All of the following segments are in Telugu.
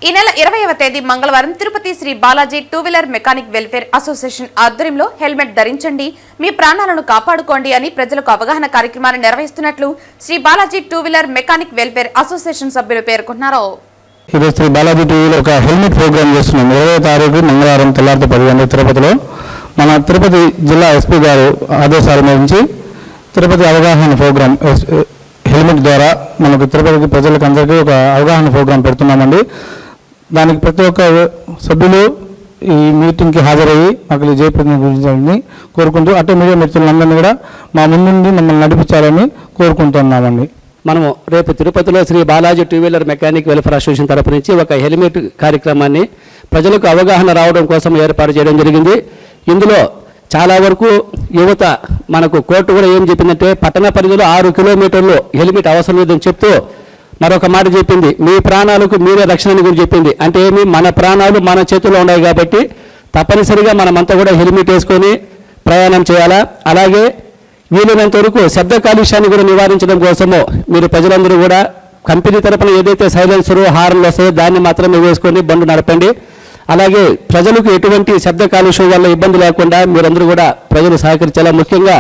ఈ నెల 20వ తేదీ మంగళవారం Tirupati Shri Balaji two wheeler mechanic welfare association ఆధ్వర్యంలో హెల్మెట్ ధరించండి, మీ ప్రాణాలను కాపాడుకోండి అని ప్రజలకు అవగాహన కార్యక్రమాన్ని నిర్వహిస్తున్నట్లు Shri Balaji two wheeler mechanic welfare association సభ్యులు పేర్కొన్నారు. ఈరోజు శ్రీ బాలాజీ టూ వీలర్ ఒక హెల్మెట్ ప్రోగ్రామ్ చేస్తున్నాం. 20వ తారీఖు మంగళవారం తెల్లారితో 10 గంటలకు తిరుపతిలో మన తిరుపతి జిల్లా ఎస్పీ గారు ఆదేశాల మేరకు తిరుపతి అవగాహన ప్రోగ్రాం హెల్మెట్ ద్వారా మనకు తిరుపతి ప్రజలకు అందరికీ ఒక అవగాహన ప్రోగ్రాం పెడుతున్నామండి. దానికి ప్రతి ఒక్క సభ్యులు ఈ మీటింగ్కి హాజరయ్యి మాకు జయప్రదని కోరుకుంటూ అటు మీడియా మిత్రులందరినీ కూడా మా ముందుండి మమ్మల్ని నడిపించాలని కోరుకుంటున్నామండి. మనము రేపు తిరుపతిలో Shri Balaji two wheeler mechanic welfare association తరపు నుంచి ఒక హెల్మెట్ కార్యక్రమాన్ని ప్రజలకు అవగాహన రావడం కోసం ఏర్పాటు చేయడం జరిగింది. ఇందులో చాలా వరకు యువత మనకు కోర్టు కూడా ఏం చెప్పిందంటే పట్టణ పరిధిలో 6 కిలోమీటర్లు హెల్మెట్ అవసరం లేదని చెప్తూ మరొక మాట చెప్పింది, మీ ప్రాణాలకు మీరే రక్షణ అని కూడా చెప్పింది. అంటే ఏమి, మన ప్రాణాలు మన చేతుల్లో ఉన్నాయి కాబట్టి తప్పనిసరిగా మనమంతా కూడా హెల్మెట్ వేసుకొని ప్రయాణం చేయాలా. అలాగే వీలైనంత వరకు శబ్ద కాలుష్యాన్ని కూడా నివారించడం కోసము మీరు ప్రజలందరూ కూడా కంపెనీ తరపున ఏదైతే సైలెన్సరు హార్న్లు వస్తాయో దాన్ని మాత్రమే వేసుకొని బండ్లు నడపండి. అలాగే ప్రజలకు ఎటువంటి శబ్ద కాలుష్యం వల్ల ఇబ్బంది లేకుండా మీరందరూ కూడా ప్రజలు సహకరించాలా. ముఖ్యంగా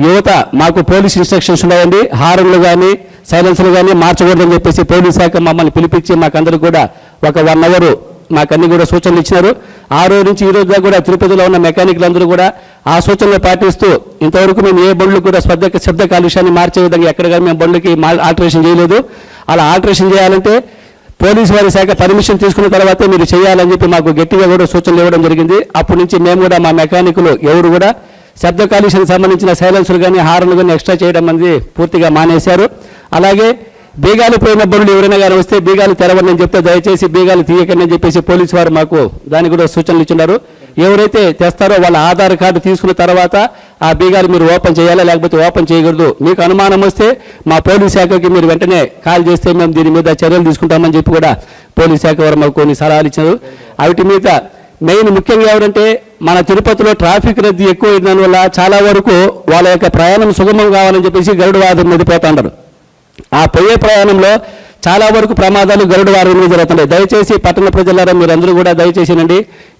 యువత మాకు పోలీస్ ఇన్స్ట్రక్షన్స్ ఉన్నాయండి, హార్న్లు కానీ సైలెన్సర్లు కానీ మార్చకూడదని చెప్పేసి పోలీస్ శాఖ మమ్మల్ని పిలిపించి మాకందరూ కూడా ఒక 1 అవర్ మాకన్నీ కూడా సూచనలు ఇచ్చినారు. ఆ రోజు నుంచి ఈ రోజు దాకా కూడా తిరుపతిలో ఉన్న మెకానిక్లందరూ కూడా ఆ సూచనలు పాటిస్తూ ఇంతవరకు మేము ఏ బండ్లు కూడా శబ్ద కాలుష్యాన్ని మార్చే విధంగా ఎక్కడ కానీ మేము బండ్లకి ఆల్టరేషన్ చేయలేదు. అలా ఆల్టరేషన్ చేయాలంటే పోలీసు వారి శాఖ పర్మిషన్ తీసుకున్న తర్వాతే మీరు చేయాలని చెప్పి మాకు గట్టిగా కూడా సూచనలు ఇవ్వడం జరిగింది. అప్పటి నుంచి మేము కూడా మా మెకానికులు ఎవరు కూడా శబ్ద కాలుష్యానికి సంబంధించిన సైలెన్సర్లు కానీ హార్న్లు కానీ ఎక్స్ట్రా చేయడం అనేది పూర్తిగా మానేశారు. అలాగే బీగాలు పోయిన బండ్లు ఎవరైనా కానీ వస్తే బీగాలు తెరవని చెప్తే దయచేసి బీగాలు తీయకండి అని చెప్పేసి పోలీసు వారు మాకు దానికి కూడా సూచనలు ఇచ్చున్నారు. ఎవరైతే తెస్తారో వాళ్ళ ఆధార్ కార్డు తీసుకున్న తర్వాత ఆ బీగాలు మీరు ఓపెన్ చేయాలా, లేకపోతే ఓపెన్ చేయకూడదు. మీకు అనుమానం వస్తే మా పోలీస్ శాఖకి మీరు వెంటనే కాల్ చేస్తే మేము దీని మీద చర్యలు తీసుకుంటామని చెప్పి కూడా పోలీస్ శాఖ వారు మాకు కొన్ని సలహాలు ఇచ్చారు. వాటి మీద మెయిన్ ముఖ్యంగా ఎవరంటే మన తిరుపతిలో ట్రాఫిక్ రద్దీ ఎక్కువ అయిన వల్ల చాలా వరకు వాళ్ళ యొక్క ప్రయాణం సుగమం కావాలని చెప్పేసి గరుడు వాహనం మీద పోతాంటారు. ఆ పోయే ప్రయాణంలో చాలా వరకు ప్రమాదాలు గరుడు వారధి మీద జరుగుతున్నాయి. దయచేసి పట్టణ ప్రజలారా మీరందరూ కూడా దయచేసినండి,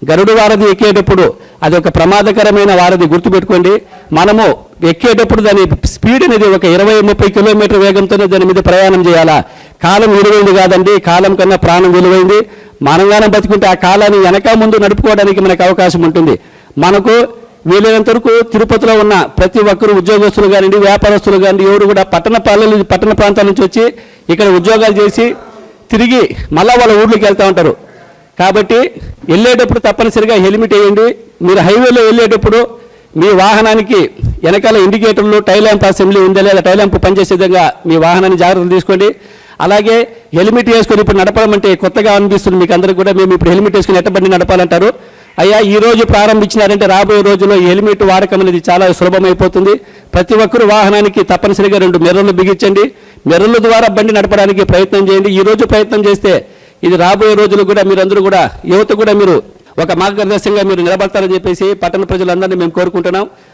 గరుడు వారధి ఎక్కేటప్పుడు అది ఒక ప్రమాదకరమైన వారధి, గుర్తుపెట్టుకోండి. మనము ఎక్కేటప్పుడు దాని స్పీడ్ అనేది ఒక 20-30 కిలోమీటర్ వేగంతోనే దాని మీద ప్రయాణం చేయాలా. కాలం విలువైంది కాదండి, కాలం కన్నా ప్రాణం విలువైంది. మనగానే బతుకుంటే ఆ కాలాన్ని వెనక ముందు నడుపుకోవడానికి మనకు అవకాశం ఉంటుంది. మనకు వీలైనంత వరకు తిరుపతిలో ఉన్న ప్రతి ఒక్కరు ఉద్యోగస్తులు కానివ్వండి, వ్యాపారస్తులు కానివ్వండి, ఎవరు కూడా పట్టణ ప్రాంతాల నుంచి వచ్చి ఇక్కడ ఉద్యోగాలు చేసి తిరిగి మళ్ళా వాళ్ళ ఊర్లోకి వెళ్తూ ఉంటారు. కాబట్టి వెళ్ళేటప్పుడు తప్పనిసరిగా హెల్మెట్ వేయండి. మీరు హైవేలో వెళ్ళేటప్పుడు మీ వాహనానికి వెనకాల ఇండికేటర్లు, టైల్ ల్యాంప్ అసెంబ్లీ ఉందా లేదా టైల్ ల్యాంప్ పనిచేసే విధంగా మీ వాహనాన్ని జాగ్రత్తలు తీసుకోండి. అలాగే హెల్మెట్ వేసుకొని ఇప్పుడు నడపడం అంటే కొత్తగా అనిపిస్తుంది మీకు అందరికీ కూడా. మేము ఇప్పుడు హెల్మెట్ వేసుకొని ఎట్టబండి నడపాలంటారు. అయ్యా, ఈ రోజు ప్రారంభించినారంటే రాబోయే రోజుల్లో హెల్మెట్ వాడకం అనేది చాలా సులభమైపోతుంది. ప్రతి ఒక్కరు వాహనానికి తప్పనిసరిగా 2 మిర్రర్లు బిగించండి. మిర్రర్ల ద్వారా బండి నడపడానికి ప్రయత్నం చేయండి. ఈ రోజు ప్రయత్నం చేస్తే ఇది రాబోయే రోజులు కూడా మీరందరూ కూడా యువత కూడా మీరు ఒక మార్గదర్శకంగా మీరు నిలబడతారని చెప్పేసి పట్టణ ప్రజలందరినీ మేము కోరుకుంటున్నాం.